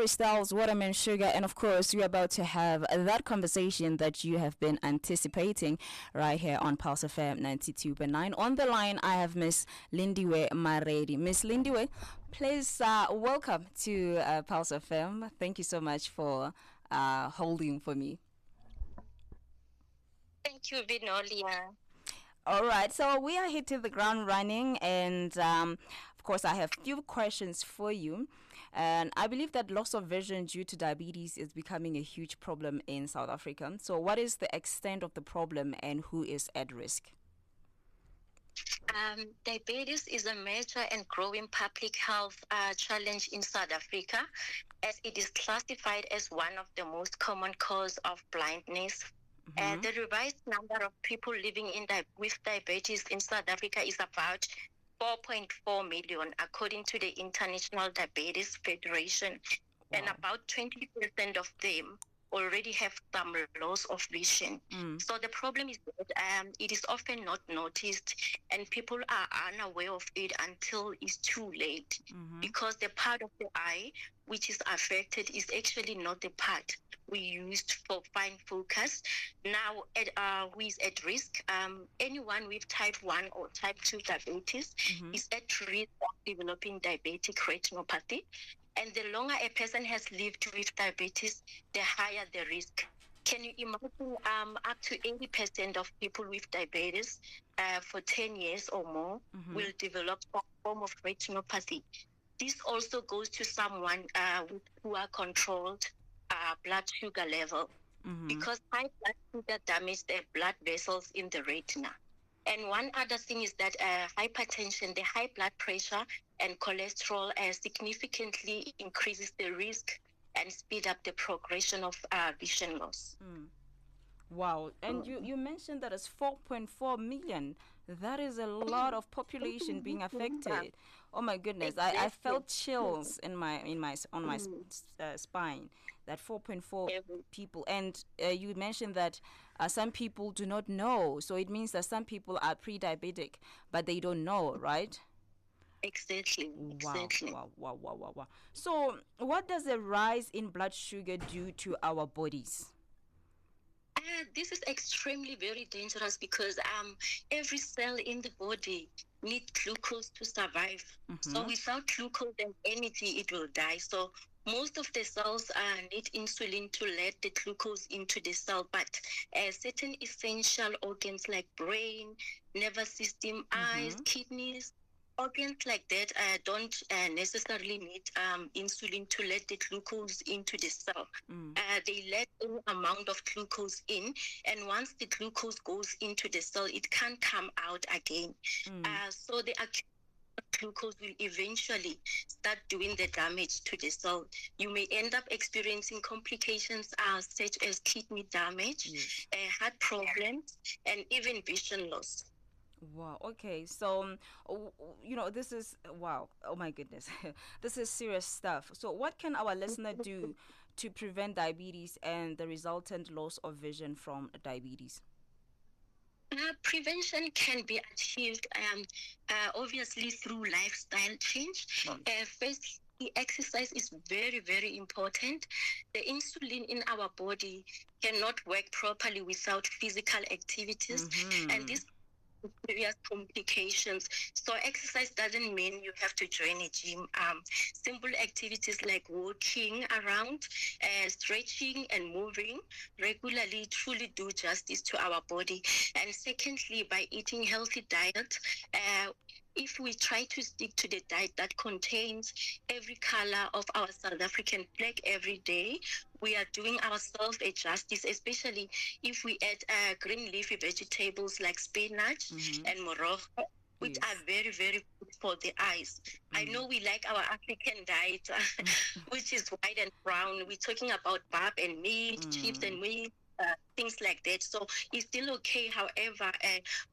Styles, watermelon sugar, and of course, we're about to have that conversation that you have been anticipating right here on Pulse FM 92.9. On the line, I have Miss Lindiwe Maredi. Miss Lindiwe, please welcome to Pulse FM. Thank you so much for holding for me. Thank you, Vinolia. All right, so we are hitting the ground running, and of course, I have few questions for you. And I believe that loss of vision due to diabetes is becoming a huge problem in South Africa. So, what is the extent of the problem, and who is at risk? Diabetes is a major and growing public health challenge in South Africa, as it is classified as one of the most common cause of blindness. The revised number of people living with diabetes in South Africa is about 4.4 million, according to the International Diabetes Federation. Wow. And about 20% of them already have some loss of vision. So the problem is that it is often not noticed, and people are unaware of it until it's too late, because the part of the eye which is affected is actually not the part we used for fine focus. Now, who is at risk? Anyone with type 1 or type 2 diabetes is at risk of developing diabetic retinopathy. And the longer a person has lived with diabetes, the higher the risk. Can you imagine up to 80% of people with diabetes for 10 years or more will develop some form of retinopathy? This also goes to someone with poor controlled blood sugar level, because high blood sugar damages the blood vessels in the retina. And one other thing is that hypertension, the high blood pressure and cholesterol significantly increases the risk and speed up the progression of vision loss. Wow. And you mentioned that it's 4.4 million. That is a lot of population being affected. Oh my goodness. Exactly. I felt chills on my spine. That 4.4 people. And you mentioned that some people do not know. So it means that some people are pre-diabetic, but they don't know, right? Exactly. Wow. So what does a rise in blood sugar do to our bodies? This is extremely very dangerous, because every cell in the body needs glucose to survive. So without glucose and energy, it will die. So most of the cells need insulin to let the glucose into the cell, but certain essential organs like brain, nervous system, eyes, kidneys, organs like that don't necessarily need insulin to let the glucose into the cell. They let any amount of glucose in, and once the glucose goes into the cell, it can't come out again. So the glucose will eventually start doing the damage to the cell. You may end up experiencing complications such as kidney damage, heart problems, and even vision loss. Wow. Okay. So, this is wow. Oh my goodness, this is serious stuff. So, what can our listener do to prevent diabetes and the resultant loss of vision from diabetes? Prevention can be achieved, obviously, through lifestyle change. First, exercise is very, very important. The insulin in our body cannot work properly without physical activities, and this various complications. So exercise doesn't mean you have to join a gym. Simple activities like walking around, stretching and moving regularly truly do justice to our body. And secondly, by eating healthy diet, if we try to stick to the diet that contains every color of our South African flag every day, we are doing ourselves a justice, especially if we add green leafy vegetables like spinach and morogo, which are very, very good for the eyes. I know we like our African diet, which is white and brown. We're talking about barb and meat, chips and meat, things like that. So it's still okay. However,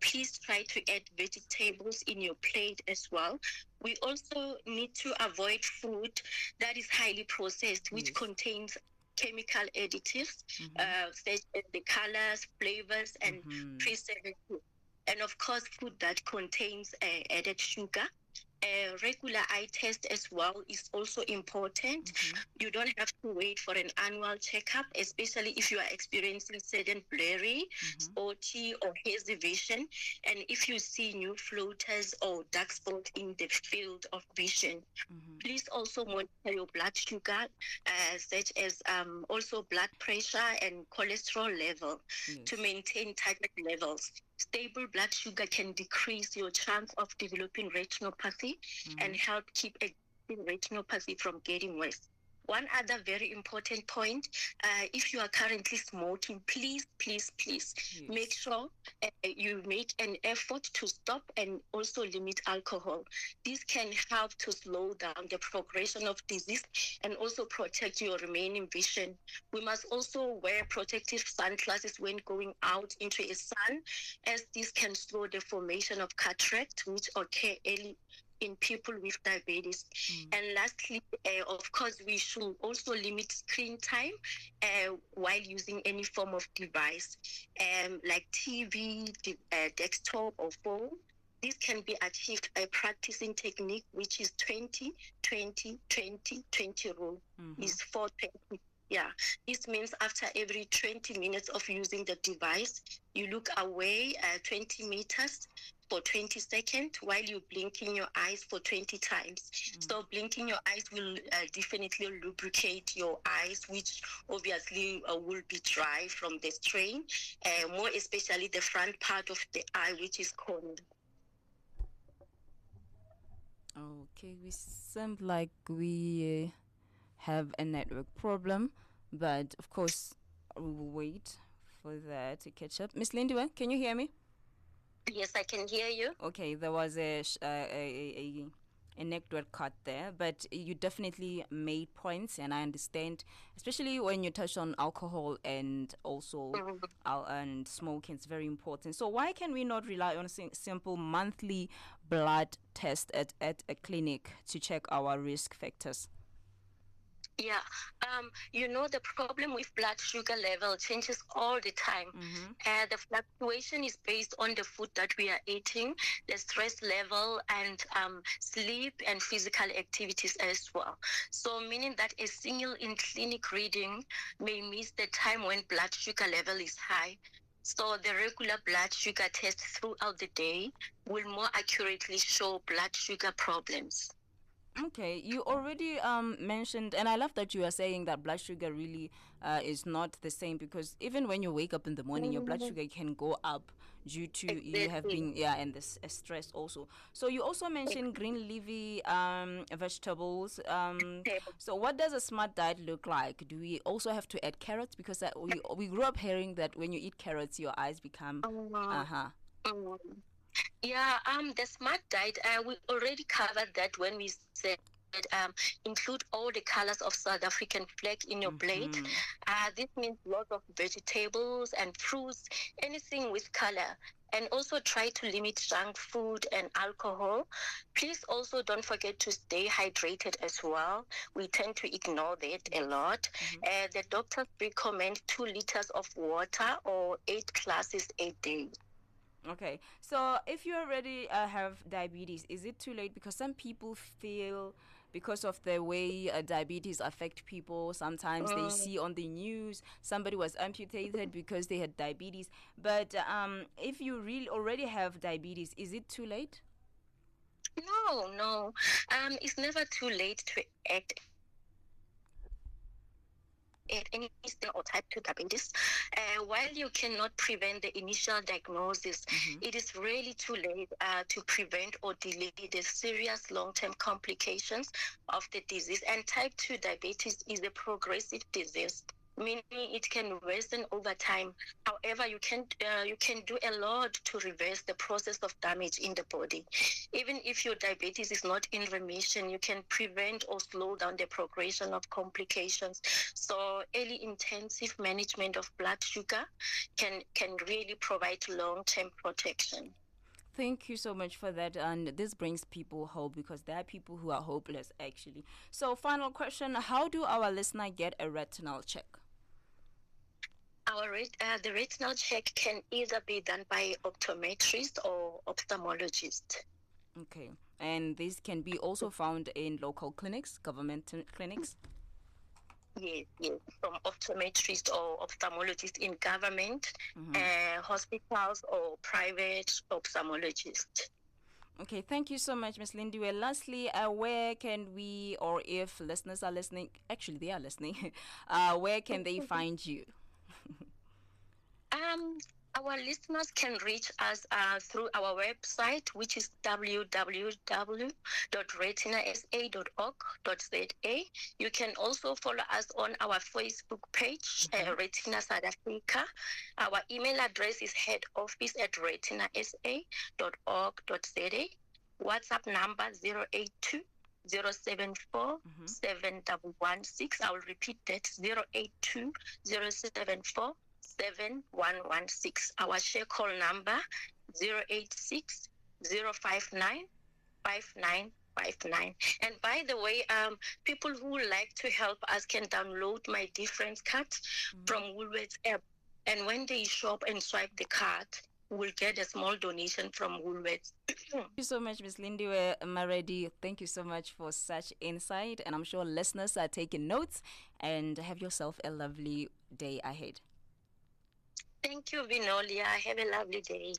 please try to add vegetables in your plate as well. We also need to avoid food that is highly processed, which contains chemical additives, such as the colors, flavors, and preservatives. And of course, food that contains added sugar. A regular eye test as well is also important. You don't have to wait for an annual checkup, especially if you are experiencing certain blurry, spotty, or hazy vision, and if you see new floaters or dark spots in the field of vision. Please also monitor your blood sugar, such as also blood pressure and cholesterol level to maintain target levels. Stable blood sugar can decrease your chance of developing retinopathy and help keep retinopathy from getting worse. One other very important point, if you are currently smoking, please make sure you make an effort to stop and also limit alcohol. This can help to slow down the progression of disease and also protect your remaining vision. We must also wear protective sunglasses when going out into a sun, as this can slow the formation of cataract, which occur early in people with diabetes. And lastly, of course, we should also limit screen time while using any form of device, like TV, desktop, or phone. This can be achieved by practicing technique, which is 20-20-20-20 rule. Is 420. Yeah, this means after every 20 minutes of using the device, you look away 20 meters for 20 seconds while you blinking your eyes for 20 times. So blinking your eyes will definitely lubricate your eyes, which obviously will be dry from the strain, more especially the front part of the eye, which is corneal. Okay, we sound like we have a network problem, but of course we will wait for that to catch up. Miss Lindiwe, can you hear me? Yes, I can hear you. Okay, there was a network cut there, but you definitely made points, and I understand, especially when you touch on alcohol and also and smoking. It's very important. So why can we not rely on a simple monthly blood test at a clinic to check our risk factors? Yeah, the problem with blood sugar level changes all the time. The fluctuation is based on the food that we are eating, the stress level, and sleep and physical activities as well. So meaning that a single in-clinic reading may miss the time when blood sugar level is high. So the regular blood sugar test throughout the day will more accurately show blood sugar problems. Okay, you already mentioned, and I love that you are saying that blood sugar really is not the same, because even when you wake up in the morning, your blood sugar can go up due to you have been and this stress also. So you also mentioned green leafy vegetables. So what does a smart diet look like? Do we also have to add carrots? Because we grew up hearing that when you eat carrots, your eyes become Yeah, the smart diet, we already covered that when we said include all the colors of South African flag in your plate. This means lots of vegetables and fruits, anything with color. And also try to limit junk food and alcohol. Please also don't forget to stay hydrated as well. We tend to ignore that a lot. The doctors recommend 2 liters of water or 8 glasses a day. Okay, so if you already have diabetes, is it too late? Because some people feel, because of the way diabetes affect people, sometimes they see on the news somebody was amputated because they had diabetes. But if you really already have diabetes, is it too late? No. It's never too late to act at any stage or type 2 diabetes. While you cannot prevent the initial diagnosis, it is really too late to prevent or delay the serious long-term complications of the disease. And type 2 diabetes is a progressive disease, meaning it can worsen over time. However, you can do a lot to reverse the process of damage in the body. Even if your diabetes is not in remission, you can prevent or slow down the progression of complications. So early intensive management of blood sugar can really provide long-term protection. Thank you so much for that. And this brings people hope, because there are people who are hopeless, actually. So final question, how do our listener get a retinal check? The retinal check can either be done by optometrist or ophthalmologist. Okay. And this can be also found in local clinics, government clinics? Yes, yes, from optometrists or ophthalmologists in government, hospitals or private ophthalmologists. Okay, thank you so much, Ms. Lindiwe. Lastly, where can we, or if listeners are listening, actually they are listening, where can they find you? Our listeners can reach us through our website, which is www.retinasa.org.za. You can also follow us on our Facebook page, Retina South Africa. Our email address is headoffice@retinasa.org.za. WhatsApp number 082 074 7116. I will repeat that 082 074 7116. Our share call number 086 059 5959. And by the way, people who would like to help us can download my difference card from Woolworths app. And when they shop and swipe the card, we'll get a small donation from Woolworths. Thank you so much, Ms. Lindiwe Maredi. Thank you so much for such insight. And I'm sure listeners are taking notes. And have yourself a lovely day ahead. Thank you, Vinolia. Have a lovely day.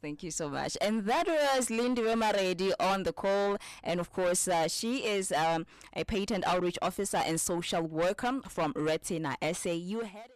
Thank you so much. And that was Lindiwe Maredi on the call. And of course, she is a patent outreach officer and social worker from Retina SA. You had